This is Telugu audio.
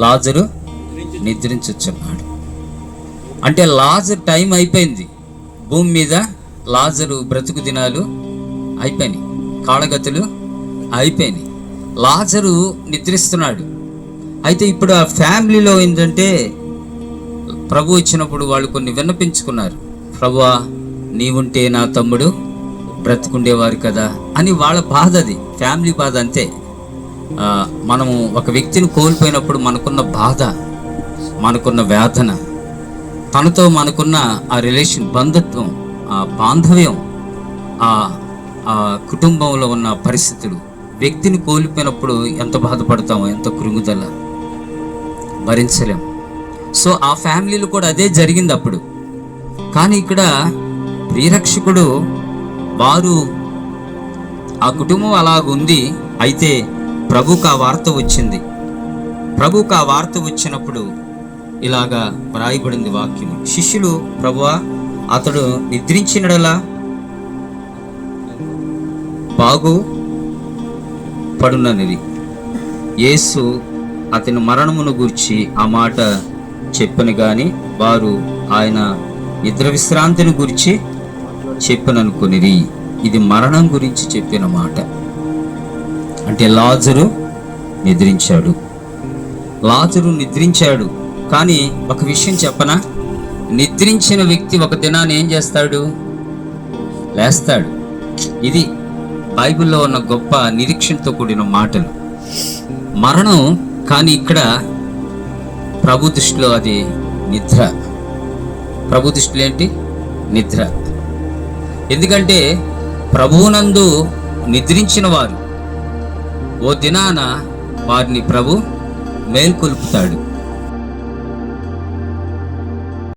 లాజరు నిద్రించుచున్నాడు. అంటే లాజరు టైం అయిపోయింది. భూమి మీద లాజరు బ్రతుకు దినాలు అయిపోయినాయి, కాళగతులు అయిపోయినాయి. లాజరు నిద్రిస్తున్నాడు. అయితే ఇప్పుడు ఆ ఫ్యామిలీలో ఏంటంటే ప్రభు వచ్చినప్పుడు వాళ్ళు కొన్ని విన్నపించుకున్నారు. ప్రభువా, నీవుంటే నా తమ్ముడు బ్రతుకుండేవారు కదా అని వాళ్ళ బాధ. అది ఫ్యామిలీ బాధ. అంతే. మనము ఒక వ్యక్తిని కోల్పోయినప్పుడు మనకున్న బాధ, మనకున్న వేదన, తనతో మనకున్న ఆ రిలేషన్, బంధుత్వం, ఆ బాంధవ్యం, ఆ కుటుంబంలో ఉన్న పరిస్థితులు, వ్యక్తిని కోల్పోయినప్పుడు ఎంత బాధపడతామో, ఎంత కృంగుదల భరించలేం. సో ఆ ఫ్యామిలీలో కూడా అదే జరిగింది అప్పుడు. కానీ ఇక్కడ ప్రియరక్షకుడు వారు, ఆ కుటుంబం అలాగుంది. అయితే ప్రభువుకు ఆ వార్త వచ్చింది. ప్రభువుకు ఆ వార్త వచ్చినప్పుడు ఇలాగా వ్రాయబడింది వాక్యము. శిష్యులు, ప్రభువా, అతడు నిద్రించినడలా బాగు పడుననిది. యేసు అతని మరణమును గూర్చి ఆ మాట చెప్పను గాని వారు ఆయన నిద్ర విశ్రాంతిని గురించి చెప్పననుకునిది. ఇది మరణం గురించి చెప్పిన మాట. అంటే లాజరు నిద్రించాడు. లాజరు నిద్రించాడు. కానీ ఒక విషయం చెప్పనా, నిద్రించిన వ్యక్తి ఒక దినాన్ని ఏం చేస్తాడు? లేస్తాడు. ఇది బైబిల్లో ఉన్న గొప్ప నిరీక్షణతో కూడిన మాటలు. మరణం, కానీ ఇక్కడ ప్రభు దృష్టిలో అది నిద్ర. ప్రభు దృష్టిలో ఏంటి? నిద్ర. ఎందుకంటే ప్రభువునందు నిద్రించిన వారు ఓ దినాన వారిని ప్రభు మేల్కొల్పుతాడు.